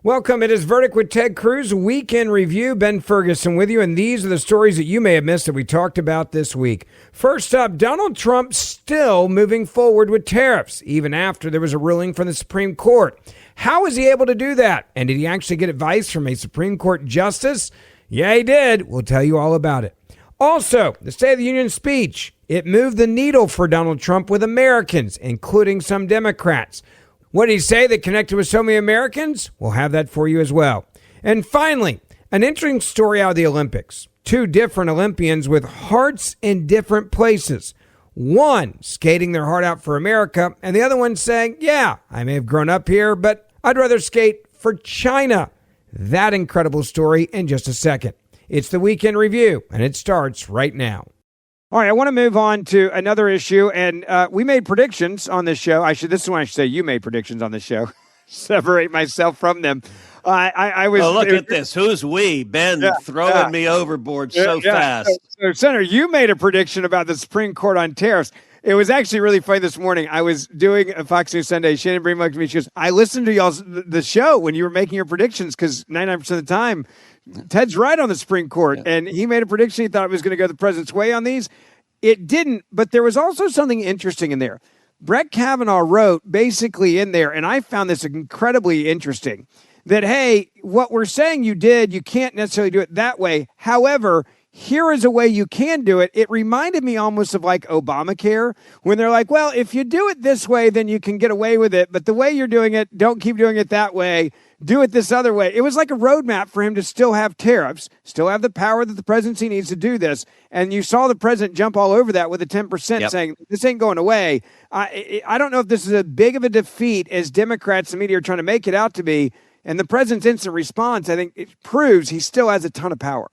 Welcome. It is Verdict with Ted Cruz, Weekend Review. Ben Ferguson with you, and these are the stories that you may have missed that we talked about this week. First up, Donald Trump still moving forward with tariffs, even after there was a ruling from the Supreme Court. How was he able to do that? And did he actually get advice from a Supreme Court justice? Yeah, he did. We'll tell you all about it. Also, the State of the Union speech. It moved the needle for Donald Trump with Americans, including some Democrats. What did he say that connected with so many Americans? We'll have that for you as well. And finally, an interesting story out of the Olympics. Two different Olympians with hearts in different places. One skating their heart out for America, and the other one saying, yeah, I may have grown up here, but I'd rather skate for China. That incredible story in just a second. It's the Weekend Review, and it starts right now. All right, I want to move on to another issue, and we made predictions on this show. This is when I should say you made predictions on this show. Separate myself from them. I was. Oh, look at this. Who's we? Ben throwing me overboard so fast. So, Senator, you made a prediction about the Supreme Court on tariffs. It was actually really funny this morning. I was doing a Fox News Sunday. Shannon Bream looked at me. She goes, I listened to y'all's the show when you were making your predictions because 99% of the time, Ted's right on the Supreme Court. And he made a prediction. He thought it was going to go the president's way on these. It didn't, but there was also something interesting in there. Brett Kavanaugh wrote basically in there, and I found this incredibly interesting, that, hey, what we're saying you did, you can't necessarily do it that way. However, here is a way you can do it. It reminded me almost of like Obamacare, when they're like, well, if you do it this way, then you can get away with it. But the way you're doing it, don't keep doing it that way. Do it this other way. It was like a roadmap for him to still have tariffs, still have the power that the presidency needs to do this. And you saw the president jump all over that with a 10% saying, this ain't going away. I don't know if this is as big of a defeat as Democrats and media are trying to make it out to be. And the president's instant response, I think, it proves he still has a ton of power.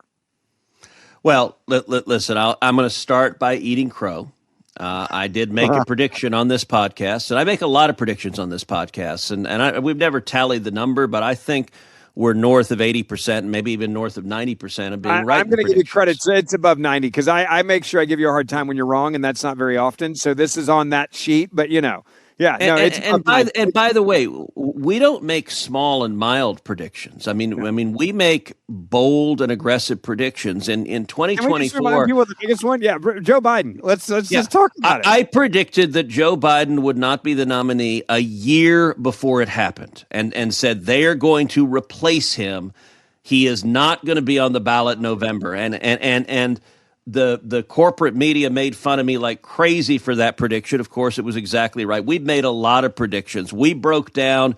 Well, listen, I'm going to start by eating crow. I did make a prediction on this podcast, and I make a lot of predictions on this podcast, and we've never tallied the number, but I think we're north of 80%, maybe even north of 90% of being right. I'm going to give you credit. It's above 90 because I make sure I give you a hard time when you're wrong, and that's not very often. So this is on that sheet, but you know. Yeah, no, and by the way, we don't make small and mild predictions. I mean, we make bold and aggressive predictions. In 2024, people the biggest one, Joe Biden. Let's just talk about it. I predicted that Joe Biden would not be the nominee a year before it happened, and said they are going to replace him. He is not going to be on the ballot in November, and the corporate media made fun of me like crazy for that prediction. Of course, it was exactly right. We've made a lot of predictions. We broke down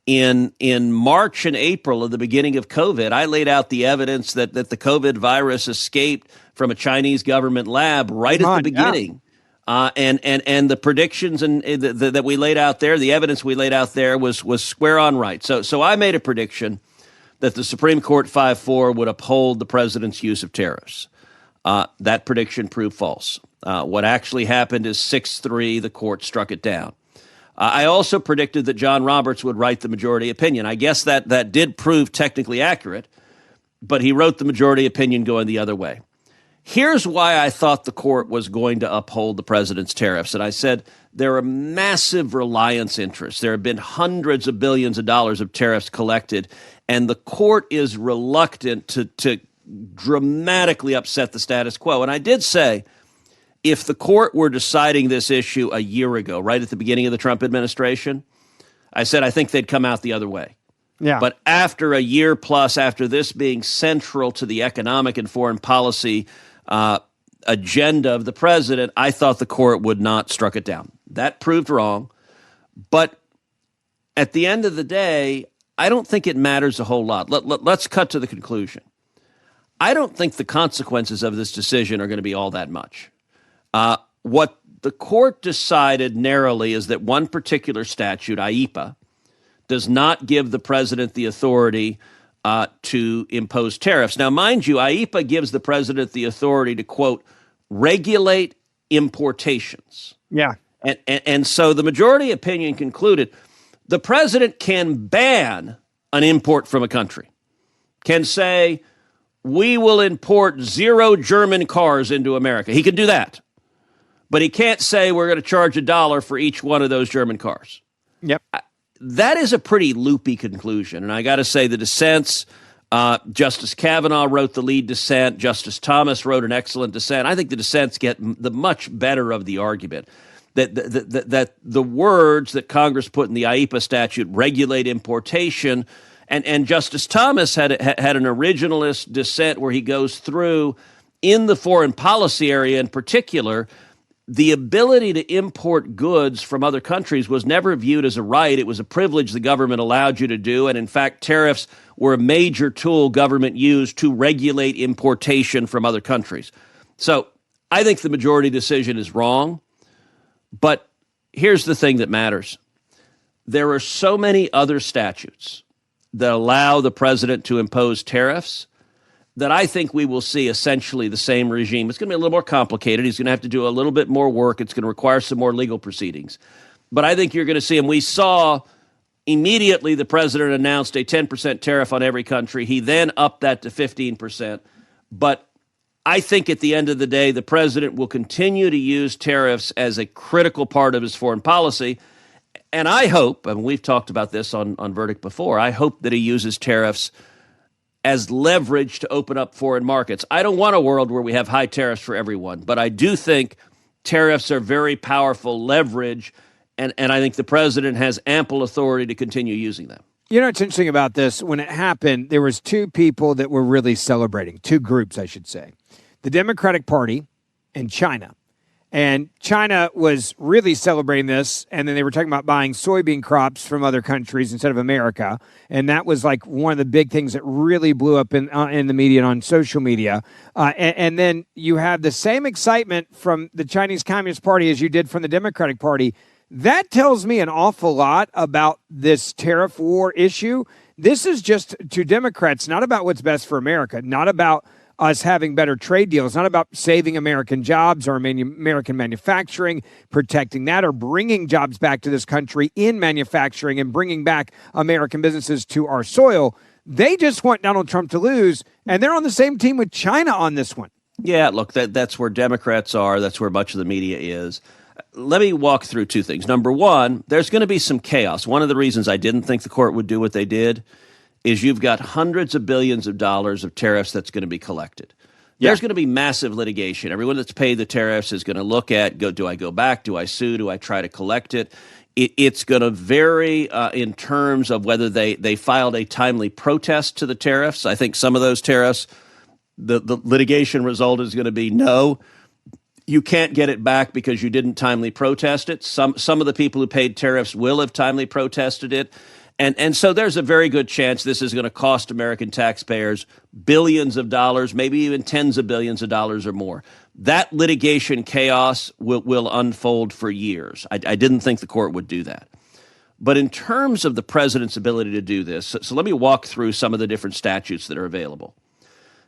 in March and April of the beginning of COVID. I laid out the evidence that the COVID virus escaped from a Chinese government lab right at the beginning. Yeah. And the predictions that we laid out there, the evidence we laid out there was square on right. So I made a prediction that the Supreme Court 5-4 would uphold the president's use of tariffs. That prediction proved false. What actually happened is 6-3, the court struck it down. I also predicted that John Roberts would write the majority opinion. I guess that did prove technically accurate, but he wrote the majority opinion going the other way. Here's why I thought the court was going to uphold the president's tariffs. And I said there are massive reliance interests. There have been hundreds of billions of dollars of tariffs collected, and the court is reluctant to dramatically upset the status quo. And I did say, if the court were deciding this issue a year ago, right at the beginning of the Trump administration, I said I think they'd come out the other way. Yeah. But after a year plus, after this being central to the economic and foreign policy agenda of the president, I thought the court would not struck it down. That proved wrong. But at the end of the day, I don't think it matters a whole lot. Let's cut to the conclusion. I don't think the consequences of this decision are going to be all that much. What the court decided narrowly is that one particular statute, AIPA, does not give the president the authority to impose tariffs. Now, mind you, AIPA gives the president the authority to, quote, regulate importations. Yeah. And so the majority opinion concluded the president can ban an import from a country, can say, we will import 0 German cars into America. He can do that. But he can't say we're going to charge $1 for each one of those German cars. Yep. that is a pretty loopy conclusion. And I got to say, the dissents, Justice Kavanaugh wrote the lead dissent. Justice Thomas wrote an excellent dissent. I think the dissents get the much better of the argument that the words that Congress put in the AIPA statute regulate importation. And Justice Thomas had an originalist dissent where he goes through, in the foreign policy area in particular, the ability to import goods from other countries was never viewed as a right. It was a privilege the government allowed you to do. And in fact, tariffs were a major tool government used to regulate importation from other countries. So I think the majority decision is wrong. But here's the thing that matters. There are so many other statutes that allow the president to impose tariffs that I think we will see essentially the same regime. It's going to be a little more complicated. He's going to have to do a little bit more work. It's going to require some more legal proceedings. But I think you're going to see, and we saw immediately the president announced a 10% tariff on every country. He then upped that to 15%. But I think at the end of the day, the president will continue to use tariffs as a critical part of his foreign policy. And I hope, and we've talked about this on Verdict before, I hope that he uses tariffs as leverage to open up foreign markets. I don't want a world where we have high tariffs for everyone, but I do think tariffs are very powerful leverage, and I think the president has ample authority to continue using them. You know what's interesting about this? When it happened, there was two people that were really celebrating, two groups, I should say. The Democratic Party and China. And China was really celebrating this, and then they were talking about buying soybean crops from other countries instead of America, and that was like one of the big things that really blew up in the media and on social media. And then you have the same excitement from the Chinese Communist Party as you did from the Democratic Party. That tells me an awful lot about this tariff war issue. This is just, to Democrats, not about what's best for America, not about us having better trade deals, not about saving American jobs or American manufacturing, protecting that, or bringing jobs back to this country in manufacturing and bringing back American businesses to our soil. They just want Donald Trump to lose, and they're on the same team with China on this one. Yeah, look, that's where Democrats are. That's where much of the media is. Let me walk through two things. Number one, there's going to be some chaos. One of the reasons I didn't think the court would do what they did is you've got hundreds of billions of dollars of tariffs that's going to be collected. Yeah. There's going to be massive litigation. Everyone that's paid the tariffs is going to look at, do I go back? Do I sue? Do I try to collect it? It's going to vary in terms of whether they filed a timely protest to the tariffs. I think some of those tariffs, the litigation result is going to be no. You can't get it back because you didn't timely protest it. Some of the people who paid tariffs will have timely protested it. And so there's a very good chance this is going to cost American taxpayers billions of dollars, maybe even tens of billions of dollars or more. That litigation chaos will unfold for years. I didn't think the court would do that. But in terms of the president's ability to do this, so let me walk through some of the different statutes that are available.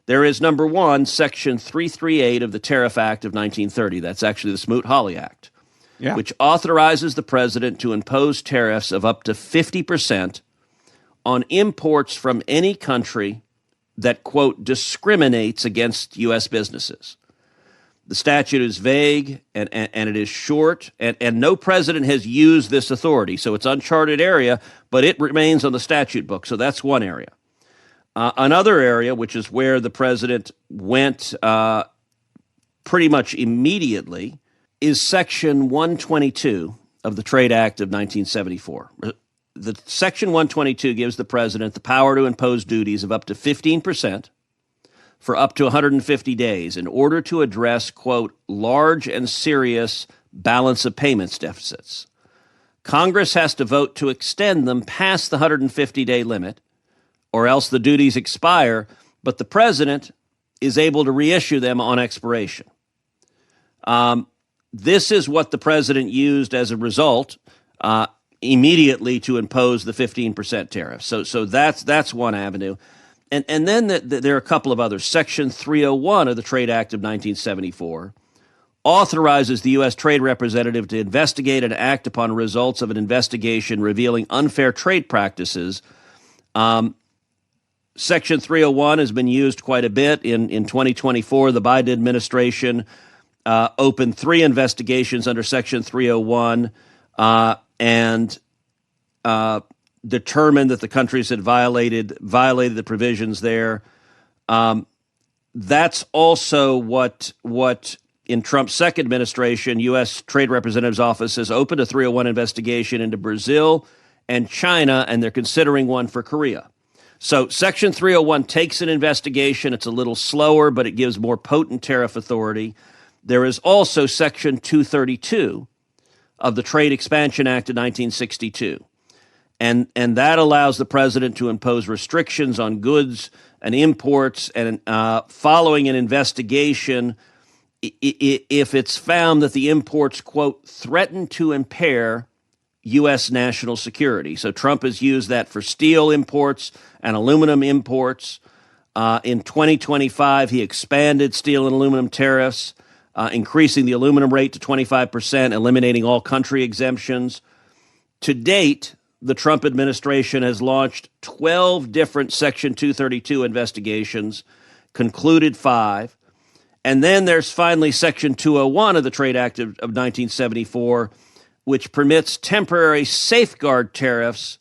There is, number one, Section 338 of the Tariff Act of 1930. That's actually the Smoot-Hawley Act. Yeah. Which authorizes the president to impose tariffs of up to 50% on imports from any country that, quote, discriminates against U.S. businesses. The statute is vague and it is short, and no president has used this authority. So it's uncharted area, but it remains on the statute book. So that's one area. Another area, which is where the president went pretty much immediately, is Section 122 of the Trade Act of 1974. The Section 122 gives the president the power to impose duties of up to 15% for up to 150 days in order to address, quote, large and serious balance of payments deficits. Congress has to vote to extend them past the 150-day limit, or else the duties expire, but the president is able to reissue them on expiration. This is what the president used as a result immediately to impose the 15% tariff. So that's one avenue. And then there are a couple of others. Section 301 of the Trade Act of 1974 authorizes the U.S. Trade Representative to investigate and act upon results of an investigation revealing unfair trade practices. Section 301 has been used quite a bit. In 2024, the Biden administration opened 3 investigations under Section 301, and determined that the countries had violated the provisions there. That's also what in Trump's second administration, U.S. Trade Representative's office has opened a 301 investigation into Brazil and China, and they're considering one for Korea. So Section 301 takes an investigation. It's a little slower, but it gives more potent tariff authority. There is also Section 232 of the Trade Expansion Act of 1962. And that allows the president to impose restrictions on goods and imports, and following an investigation, if it's found that the imports, quote, threaten to impair U.S. national security. So Trump has used that for steel imports and aluminum imports. In 2025, he expanded steel and aluminum tariffs, increasing the aluminum rate to 25%, eliminating all country exemptions. To date, the Trump administration has launched 12 different Section 232 investigations, concluded 5. And then there's finally Section 201 of the Trade Act of 1974, which permits temporary safeguard tariffs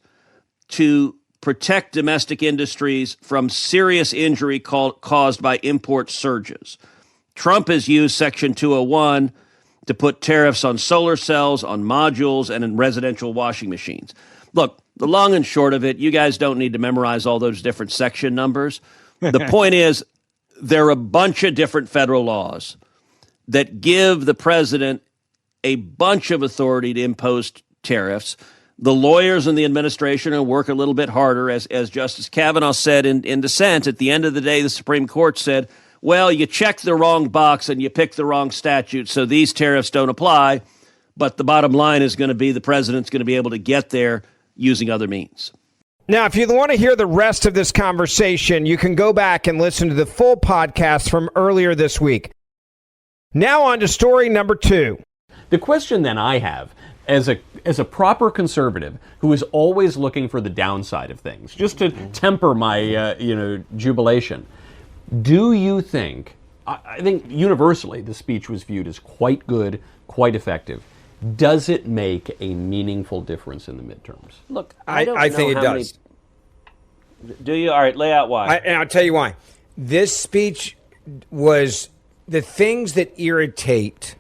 to protect domestic industries from serious injury caused by import surges. Trump has used Section 201 to put tariffs on solar cells, on modules, and in residential washing machines. Look, the long and short of it, you guys don't need to memorize all those different section numbers. The point is, there are a bunch of different federal laws that give the president a bunch of authority to impose tariffs. The lawyers in the administration will work a little bit harder. As Justice Kavanaugh said in dissent, at the end of the day, the Supreme Court said, well, you checked the wrong box and you picked the wrong statute, so these tariffs don't apply. But the bottom line is going to be the president's going to be able to get there using other means. Now, if you want to hear the rest of this conversation, you can go back and listen to the full podcast from earlier this week. Now on to story number 2. The question then I have, as a proper conservative who is always looking for the downside of things, just to temper my jubilation, do you think, I think universally the speech was viewed as quite good, quite effective. Does it make a meaningful difference in the midterms? Look, I think it does. Do you? All right, lay out why. And I'll tell you why. This speech was the things that irritate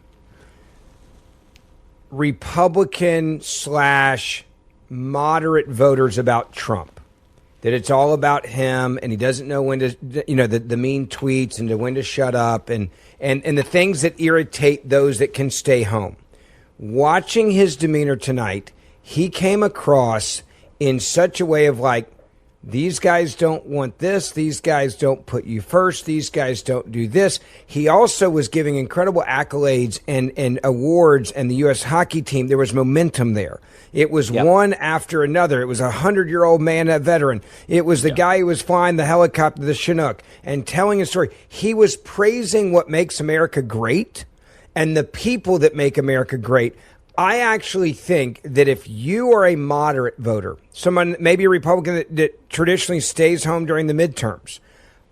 Republican / moderate voters about Trump. That it's all about him, and he doesn't know when to, the mean tweets and when to shut up, and the things that irritate those that can stay home. Watching his demeanor tonight, he came across in such a way of like, these guys don't want this, these guys don't put you first, these guys don't do this. He also was giving incredible accolades and awards, and the U.S. hockey team, there was momentum there. It was one after another. It was a 100-year-old man, a veteran. It was the guy who was flying the helicopter, the Chinook, and telling a story. He was praising what makes America great and the people that make America great. I actually think that if you are a moderate voter, someone, maybe a Republican that traditionally stays home during the midterms,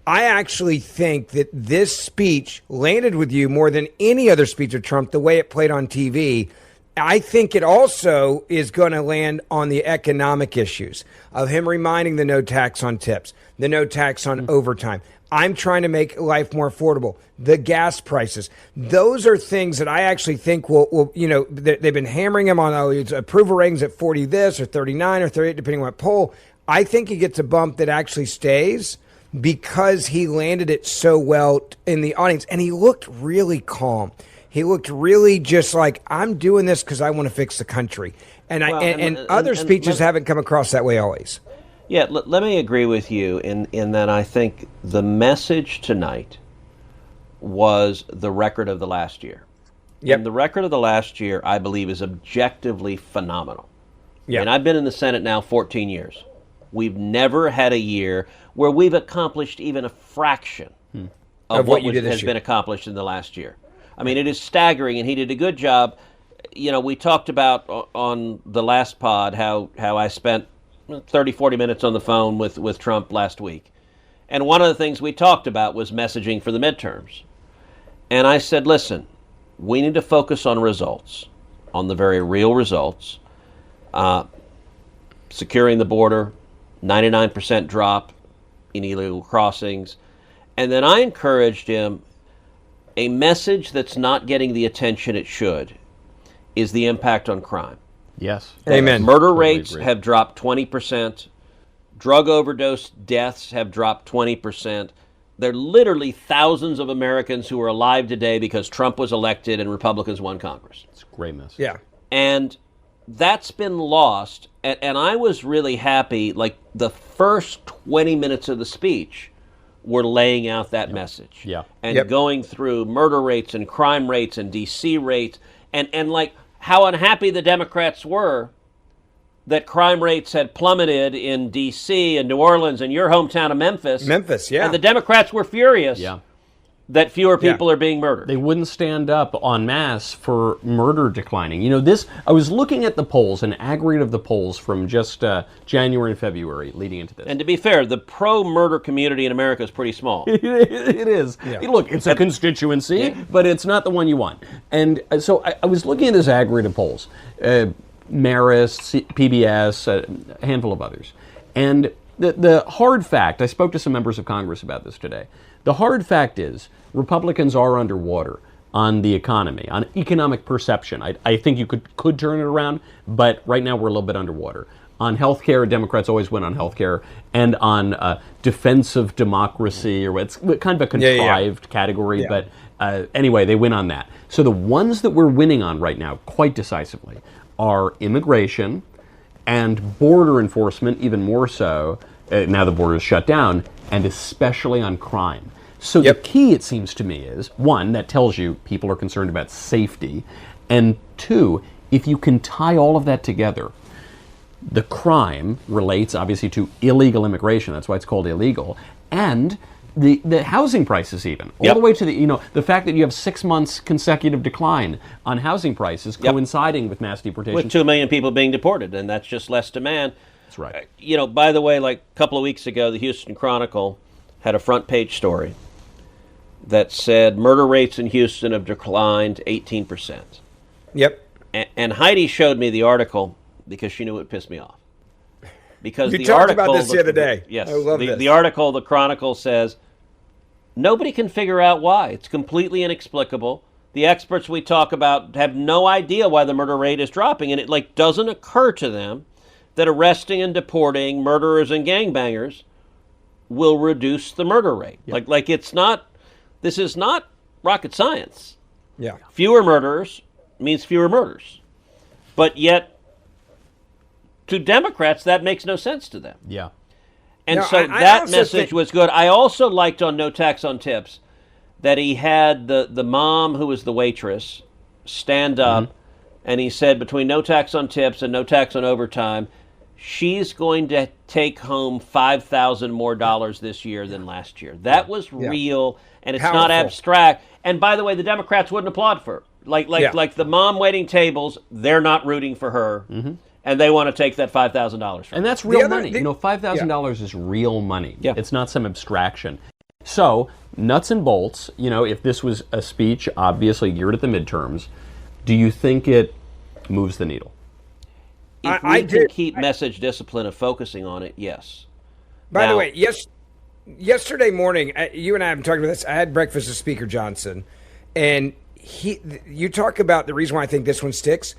I actually think that this speech landed with you more than any other speech of Trump, the way it played on TV. I think it also is going to land on the economic issues of him reminding the no tax on tips, the no tax on overtime. I'm trying to make life more affordable. The gas prices. Those are things that I actually think will they've been hammering him on, it's approval ratings at 40 this or 39 or 38, depending on what poll. I think he gets a bump that actually stays because he landed it so well in the audience. And he looked really calm. He looked really just like, I'm doing this because I want to fix the country. And other speeches haven't come across that way always. Yeah, let me agree with you in that I think the message tonight was the record of the last year. Yep. And the record of the last year, I believe, is objectively phenomenal. Yeah. And I've been in the Senate now 14 years. We've never had a year where we've accomplished even a fraction of what has been accomplished in the last year. I mean, it is staggering, and he did a good job. You know, we talked about on the last pod how I spent 30, 40 minutes on the phone with Trump last week. And one of the things we talked about was messaging for the midterms. And I said, listen, we need to focus on results, on the very real results. securing the border, 99% drop in illegal crossings. And then I encouraged him, a message that's not getting the attention it should is the impact on crime. Yes. Amen. Murder Totally rates agree. have dropped 20%. Drug overdose deaths have dropped 20%. There are literally thousands of Americans who are alive today because Trump was elected and Republicans won Congress. It's a great message. Yeah. And that's been lost. And I was really happy, like the first 20 minutes of the speech were laying out that message. Yeah. And going through murder rates and crime rates and DC rates and like how unhappy the Democrats were that crime rates had plummeted in D.C. and New Orleans and your hometown of Memphis. Memphis, yeah. And the Democrats were furious Yeah. that fewer people are being murdered. They wouldn't stand up en masse for murder declining. You know, I was looking at the polls, an aggregate of the polls from just January and February leading into this. And to be fair, the pro-murder community in America is pretty small. It is. Yeah. Look, it's a constituency, but it's not the one you want. And so I was looking at this aggregate of polls, Marist, PBS, a handful of others. And the hard fact, I spoke to some members of Congress about this today. The hard fact is Republicans are underwater on the economy, on economic perception. I think you could turn it around, but right now we're a little bit underwater. On health care, Democrats always win on health care, and on defense of democracy, or it's kind of a contrived category, but anyway, they win on that. So the ones that we're winning on right now, quite decisively, are immigration and border enforcement, even more so, now the border is shut down, and especially on crime. So the key, it seems to me, is, one, that tells you people are concerned about safety, and two, if you can tie all of that together, the crime relates, obviously, to illegal immigration, that's why it's called illegal, and the housing prices even, all the way to the fact that you have 6 months consecutive decline on housing prices coinciding with mass deportation. With 2 million people being deported, and that's just less demand. That's right. You know, by the way, like a couple of weeks ago, the Houston Chronicle had a front page story that said murder rates in Houston have declined 18%. Yep. And Heidi showed me the article because she knew it pissed me off. Because You the talked article, about this the other day. Yes. I love this. The article, the Chronicle says, nobody can figure out why. It's completely inexplicable. The experts we talk about have no idea why the murder rate is dropping, and it doesn't occur to them that arresting and deporting murderers and gangbangers will reduce the murder rate. Yep. Like this is not rocket science. Yeah. Fewer murderers means fewer murders. But yet, to Democrats, that makes no sense to them. Yeah. And No, so I that also message think- was good. I also liked on No Tax on Tips that he had the mom who was the waitress stand up, and he said between No Tax on Tips and No Tax on Overtime, she's going to take home $5,000 more this year than last year. That was real, and it's not Powerful. abstract. And by the way, the Democrats wouldn't applaud for her. Like the mom waiting tables, they're not rooting for her. And they want to take that $5,000 from And her. that's real other- money. $5,000 is real money. Yeah. It's not some abstraction. So, nuts and bolts, if this was a speech obviously geared at the midterms, do you think it moves the needle? If we can keep message discipline of focusing on it, yes. By the Now- way, yesterday morning, you and I have been talking about this. I had breakfast with Speaker Johnson, and you talk about the reason why I think this one sticks.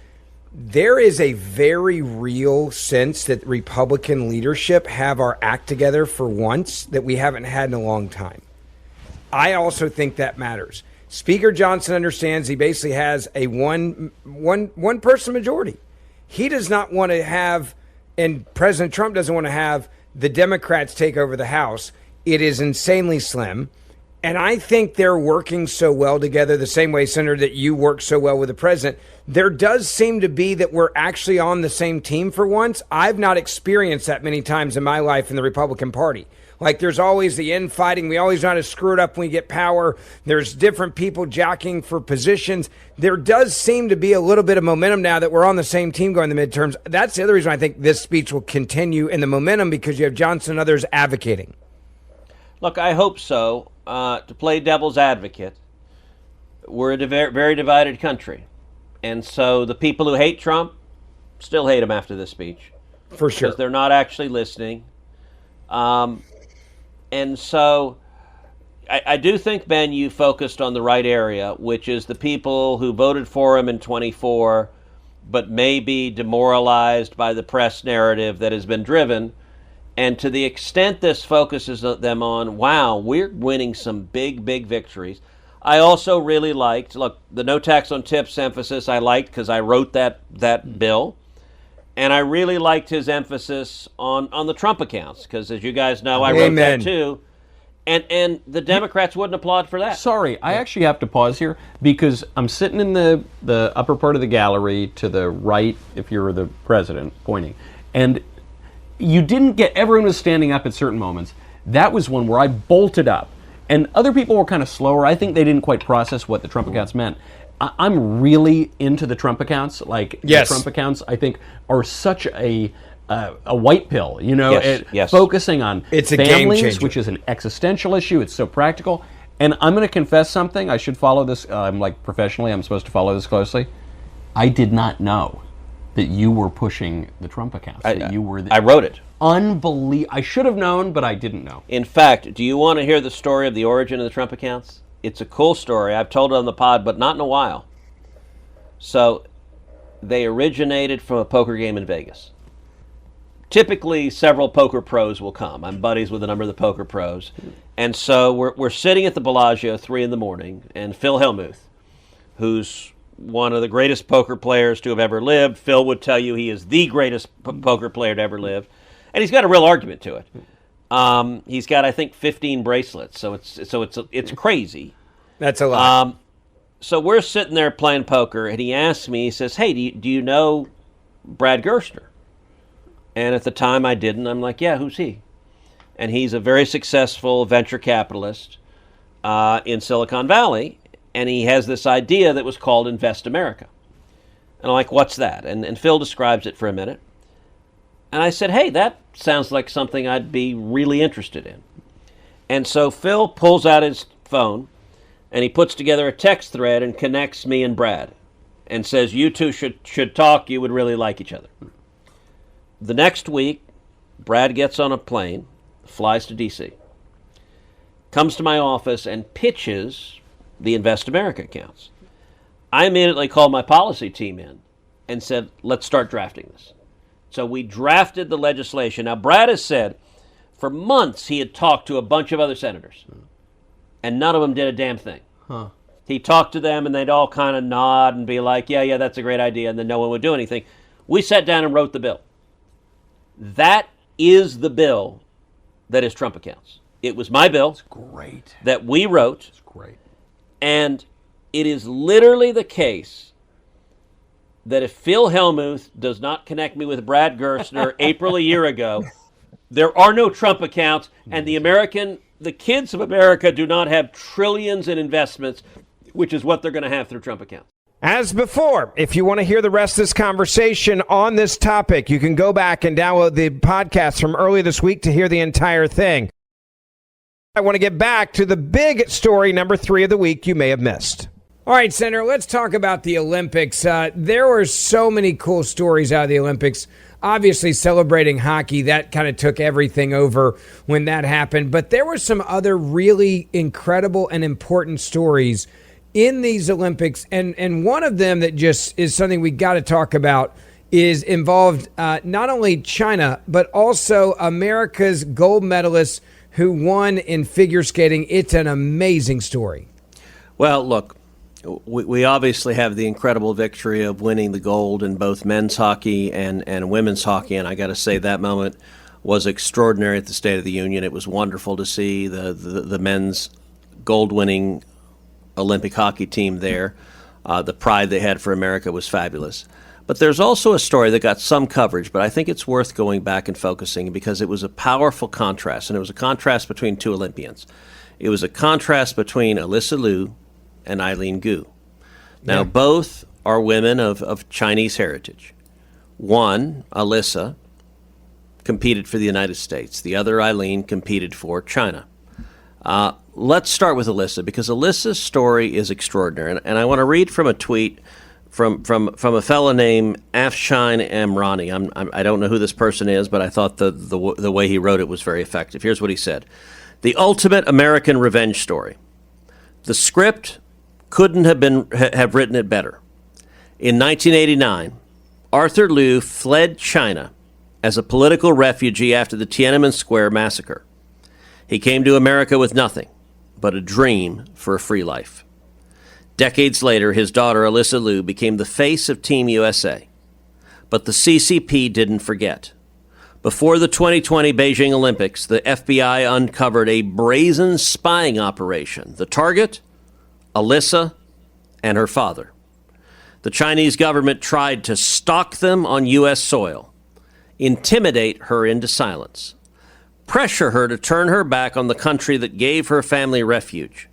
There is a very real sense that Republican leadership have our act together for once that we haven't had in a long time. I also think that matters. Speaker Johnson understands he basically has a one person majority. He does not want to have, and President Trump doesn't want to have, the Democrats take over the House. It is insanely slim. And I think they're working so well together, the same way, Senator, that you work so well with the president. There does seem to be that we're actually on the same team for once. I've not experienced that many times in my life in the Republican Party. Like, there's always the infighting. We always know how to screw it up when we get power. There's different people jockeying for positions. There does seem to be a little bit of momentum now that we're on the same team going to the midterms. That's the other reason I think this speech will continue in the momentum, because you have Johnson and others advocating. Look, I hope so. To play devil's advocate, we're a very divided country. And so the people who hate Trump still hate him after this speech. For sure. Because they're not actually listening. And so I do think, Ben, you focused on the right area, which is the people who voted for him in 24, but may be demoralized by the press narrative that has been driven. And to the extent this focuses them on, wow, we're winning some big, big victories. I also really liked, look, the no tax on tips emphasis I liked because I wrote that bill. And I really liked his emphasis on the Trump accounts because, as you guys know, I wrote that too. And the Democrats wouldn't applaud for that. Sorry, I actually have to pause here because I'm sitting in the upper part of the gallery to the right, if you're the president, pointing. And you didn't get, everyone was standing up at certain moments. That was one where I bolted up. And other people were kind of slower. I think they didn't quite process what the Trump accounts meant. I'm really into the Trump accounts. Like, yes. The Trump accounts, I think, are such a white pill, you know, yes. Focusing on it's a game families, changer. which is an existential issue. It's so practical. And I'm going to confess something. I should follow this. I'm like professionally, I'm supposed to follow this closely. I did not know that you were pushing the Trump accounts. I wrote it. I should have known, but I didn't know. In fact, do you want to hear the story of the origin of the Trump accounts? It's a cool story. I've told it on the pod, but not in a while. So they originated from a poker game in Vegas. Typically, several poker pros will come. I'm buddies with a number of the poker pros. And so we're sitting at the Bellagio 3 in the morning, and Phil Hellmuth, who's one of the greatest poker players to have ever lived. Phil would tell you he is the greatest poker player to ever live. And he's got a real argument to it. He's got, I think, 15 bracelets, so it's crazy. That's a lot. So we're sitting there playing poker, and he asks me, he says, hey, do you know Brad Gerstner? And at the time I didn't. I'm like, yeah, who's he? And he's a very successful venture capitalist in Silicon Valley, and he has this idea that was called Invest America. And I'm like, what's that? And Phil describes it for a minute. And I said, hey, that sounds like something I'd be really interested in. And so Phil pulls out his phone, and he puts together a text thread and connects me and Brad and says, you two should talk. You would really like each other. The next week, Brad gets on a plane, flies to D.C., comes to my office and pitches the Invest America accounts. I immediately called my policy team in and said, let's start drafting this. So we drafted the legislation. Now, Brad has said for months he had talked to a bunch of other senators, and none of them did a damn thing. Huh. He talked to them, and they'd all kind of nod and be like, yeah, that's a great idea, and then no one would do anything. We sat down and wrote the bill. That is the bill that is Trump accounts. It was my bill. It's great. That we wrote. It's great. And it is literally the case that if Phil Hellmuth does not connect me with Brad Gerstner April a year ago, there are no Trump accounts, and the kids of America do not have trillions in investments, which is what they're going to have through Trump accounts. As before, if you want to hear the rest of this conversation on this topic, you can go back and download the podcast from earlier this week to hear the entire thing. I want to get back to the big story, number 3 of the week you may have missed. All right, Senator, let's talk about the Olympics. There were so many cool stories out of the Olympics. Obviously, celebrating hockey, that kind of took everything over when that happened. But there were some other really incredible and important stories in these Olympics. And one of them that just is something we got to talk about is involved not only China, but also America's gold medalists who won in figure skating. It's an amazing story. Well, look, we obviously have the incredible victory of winning the gold in both men's hockey and women's hockey. And I got to say that moment was extraordinary at the State of the Union. It was wonderful to see the men's gold-winning Olympic hockey team there. The pride they had for America was fabulous. But there's also a story that got some coverage, but I think it's worth going back and focusing because it was a powerful contrast, and it was a contrast between two Olympians. It was a contrast between Alyssa Liu and Eileen Gu. Now, both are women of Chinese heritage. One, Alyssa, competed for the United States. The other, Eileen, competed for China. Let's start with Alyssa because Alyssa's story is extraordinary. And I want to read from a tweet from a fellow named Afshan Amrani. I don't know who this person is, but I thought the way he wrote it was very effective. Here's what he said. The ultimate American revenge story. The script couldn't have written it better. In 1989, Arthur Liu fled China as a political refugee after the Tiananmen Square massacre. He came to America with nothing but a dream for a free life. Decades later, his daughter, Alyssa Liu, became the face of Team USA. But the CCP didn't forget. Before the 2020 Beijing Olympics, the FBI uncovered a brazen spying operation. The target? Alyssa and her father. The Chinese government tried to stalk them on U.S. soil, intimidate her into silence, pressure her to turn her back on the country that gave her family refuge.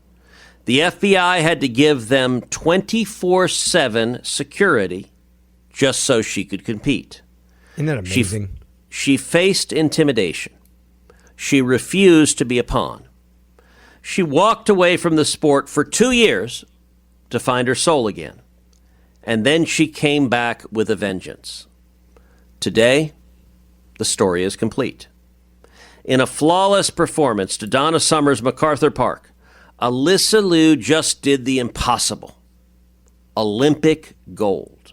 The FBI had to give them 24/7 security just so she could compete. Isn't that amazing? She faced intimidation. She refused to be a pawn. She walked away from the sport for 2 years to find her soul again. And then she came back with a vengeance. Today, the story is complete. In a flawless performance to Donna Summer's MacArthur Park, Alyssa Liu just did the impossible. Olympic gold.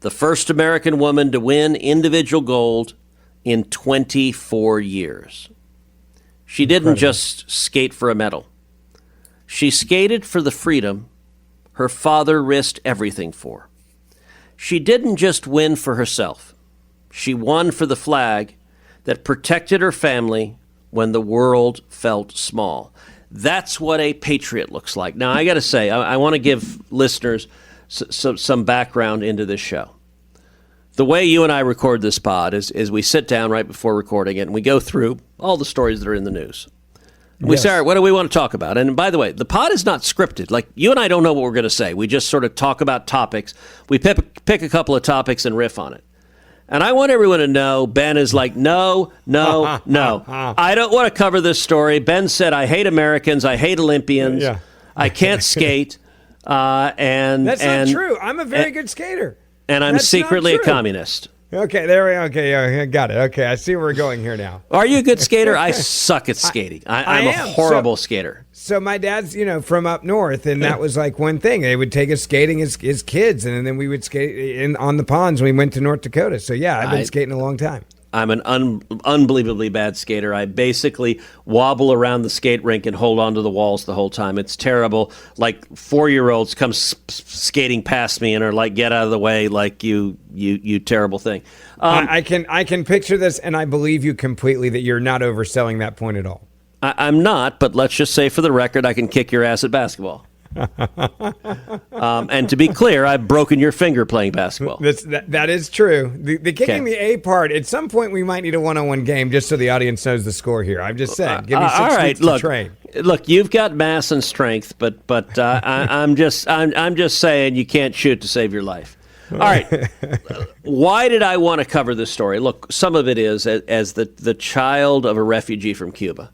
The first American woman to win individual gold in 24 years. She didn't just skate for a medal. She skated for the freedom her father risked everything for. She didn't just win for herself. She won for the flag that protected her family when the world felt small. That's what a patriot looks like. Now, I got to say, I want to give listeners some background into this show. The way you and I record this pod is we sit down right before recording it, and we go through all the stories that are in the news. We say, all right, what do we want to talk about? And by the way, the pod is not scripted. Like, you and I don't know what we're going to say. We just sort of talk about topics. We pick a couple of topics and riff on it. And I want everyone to know Ben is like, no. I don't want to cover this story. Ben said, I hate Americans. I hate Olympians. Yeah. I can't skate. That's not true. I'm a very good skater. And I'm secretly a communist. Okay, there we go. Okay, yeah, got it. Okay, I see where we're going here now. Are you a good skater? I suck at skating. I'm a horrible skater. So my dad's, from up north, and that was like one thing. They would take us skating as kids, and then we would skate on the ponds when we went to North Dakota. So yeah, I've been skating a long time. I'm an unbelievably bad skater. I basically wobble around the skate rink and hold onto the walls the whole time. It's terrible. Like 4-year-olds come skating past me and are like, "Get out of the way!" Like you terrible thing. I can picture this, and I believe you completely that you're not overselling that point at all. I'm not, but let's just say for the record, I can kick your ass at basketball. And to be clear, I've broken your finger playing basketball. That is true. The kicking the A part, at some point we might need a one-on-one game just so the audience knows the score here. I'm just saying. Give me 6 weeks to train. Look, you've got mass and strength, but I'm just saying you can't shoot to save your life. All right. Why did I want to cover this story? Look, some of it is as the child of a refugee from Cuba.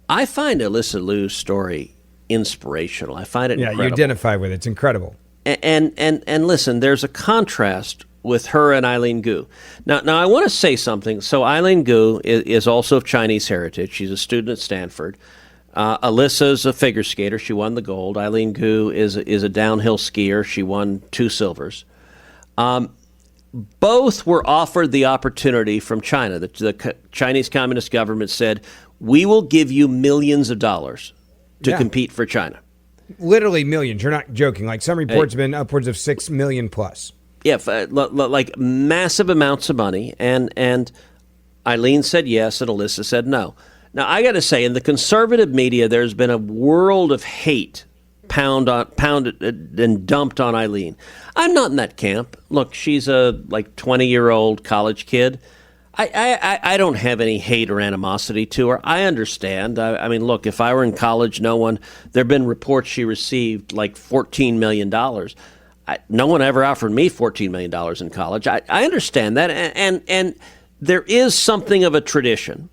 I find Alyssa Liu's story inspirational. I find it incredible. You identify with it. It's incredible. And listen, there's a contrast with her and Eileen Gu. Now I want to say something. So Eileen Gu is also of Chinese heritage. She's a student at Stanford. Alyssa's a figure skater. She won the gold. Eileen Gu is a downhill skier. She won 2 silvers. Both were offered the opportunity from China. The Chinese Communist government said, we will give you millions of dollars to compete for China. Literally millions. You're not joking. Like some reports have been upwards of 6 million plus. Yeah, like massive amounts of money. And Eileen said yes, and Alyssa said no. Now, I got to say, in the conservative media, there's been a world of hate pounded and dumped on Eileen. I'm not in that camp. Look, she's a 20-year-old college kid. I don't have any hate or animosity to her. I understand. I mean, look, if I were in college, there have been reports she received like $14 million. No one ever offered me $14 million in college. I understand that. And there is something of a tradition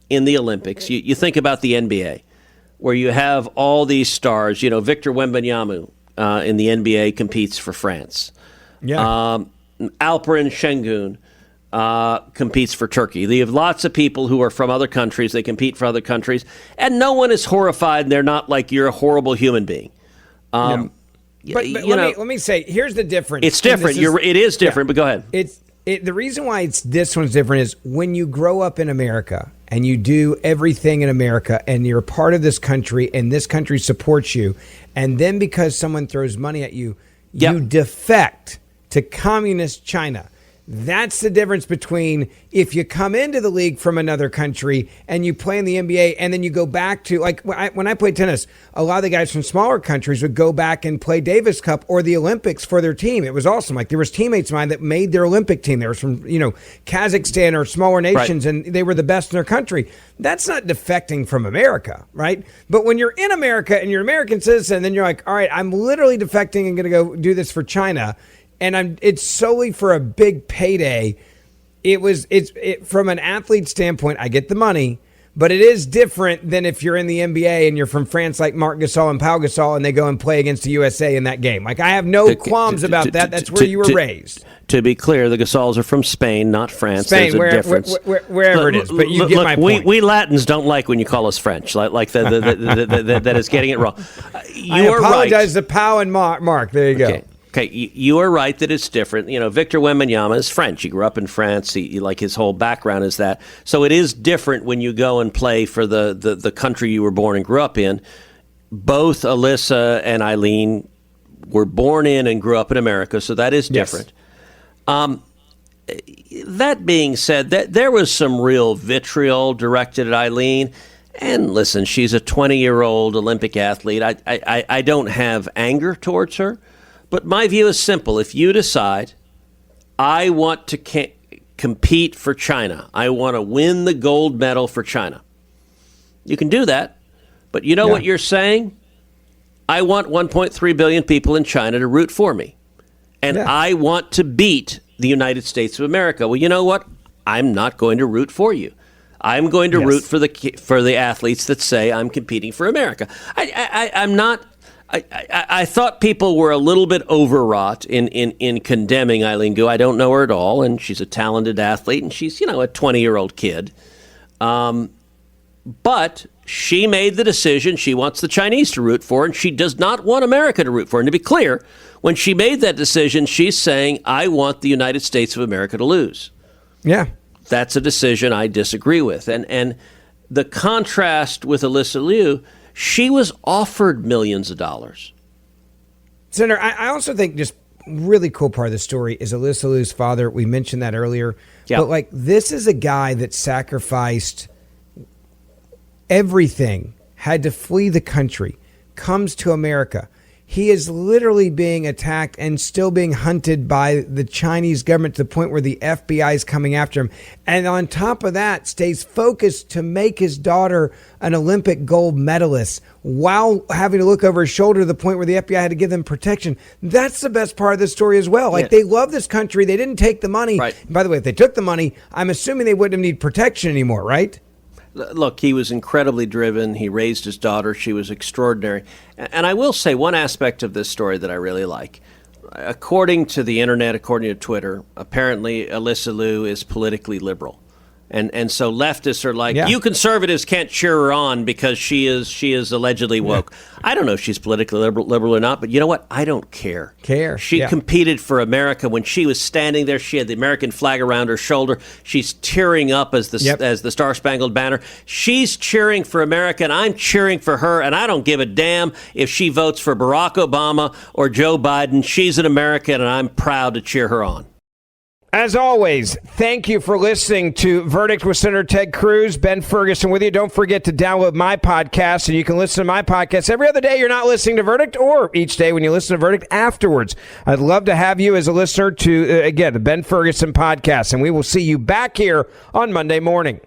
in the Olympics. You think about the NBA, where you have all these stars. Victor Wembanyama in the NBA competes for France. Yeah. Alperen Şengün competes for Turkey. They have lots of people who are from other countries. They compete for other countries, and no one is horrified. And they're not like, you're a horrible human being. But let me say, here's the difference. It's different. It is different. But go ahead. The reason why this one's different is when you grow up in America and you do everything in America and you're a part of this country and this country supports you, and then because someone throws money at you, you defect to communist China. That's the difference between if you come into the league from another country and you play in the NBA and then you go back to, like when I played tennis, a lot of the guys from smaller countries would go back and play Davis Cup or the Olympics for their team. It was awesome. Like there was teammates of mine that made their Olympic team. They were from, Kazakhstan or smaller nations, and they were the best in their country. That's not defecting from America, right? But when you're in America and you're an American citizen, then you're like, all right, I'm literally defecting and going to go do this for China. And it's solely for a big payday. It's from an athlete standpoint, I get the money, but it is different than if you're in the NBA and you're from France, like Marc Gasol and Pau Gasol, and they go and play against the USA in that game. Like I have no qualms about that. That's where you were raised. To be clear, the Gasols are from Spain, not France. Spain, there's a difference. Wherever it is, but you get my point. We Latins don't like when you call us French, like that is getting it wrong. I apologize to Pau and Mark. There you go. Okay, you are right that it's different. Victor Wembanyama is French. He grew up in France. He like his whole background is that. So it is different when you go and play for the country you were born and grew up in. Both Alyssa and Eileen were born in and grew up in America, so that is different. Yes. That being said, there was some real vitriol directed at Eileen. And listen, she's a 20-year-old Olympic athlete. I don't have anger towards her. But my view is simple. If you decide, I want to compete for China, I want to win the gold medal for China, you can do that. But you know what you're saying? I want 1.3 billion people in China to root for me. And I want to beat the United States of America. Well, you know what? I'm not going to root for you. I'm going to root for the athletes that say I'm competing for America. I'm not... I thought people were a little bit overwrought in condemning Eileen Gu. I don't know her at all, and she's a talented athlete, and she's, a 20-year-old kid. But she made the decision she wants the Chinese to root for, and she does not want America to root for. And to be clear, when she made that decision, she's saying, I want the United States of America to lose. Yeah. That's a decision I disagree with. And the contrast with Alyssa Liu, she was offered millions of dollars. Senator, I also think just really cool part of the story is Alyssa Liu's father. We mentioned that earlier. Yeah. But this is a guy that sacrificed everything, had to flee the country, comes to America. He is literally being attacked and still being hunted by the Chinese government to the point where the FBI is coming after him. And on top of that, stays focused to make his daughter an Olympic gold medalist while having to look over his shoulder to the point where the FBI had to give them protection. That's the best part of the story as well. They love this country. They didn't take the money. Right. And by the way, if they took the money, I'm assuming they wouldn't have needed protection anymore, right? Look, he was incredibly driven. He raised his daughter. She was extraordinary. And I will say one aspect of this story that I really like. According to the internet, according to Twitter, apparently Alyssa Liu is politically liberal. And so leftists are like, you conservatives can't cheer her on because she is allegedly woke. Yeah. I don't know if she's politically liberal or not, but you know what? I don't care. She competed for America. When she was standing there, she had the American flag around her shoulder. She's tearing up as the Star-Spangled Banner. She's cheering for America, and I'm cheering for her, and I don't give a damn if she votes for Barack Obama or Joe Biden. She's an American, and I'm proud to cheer her on. As always, thank you for listening to Verdict with Senator Ted Cruz. Ben Ferguson with you. Don't forget to download my podcast, and you can listen to my podcast every other day you're not listening to Verdict, or each day when you listen to Verdict afterwards. I'd love to have you as a listener to, again, the Ben Ferguson podcast, and we will see you back here on Monday morning.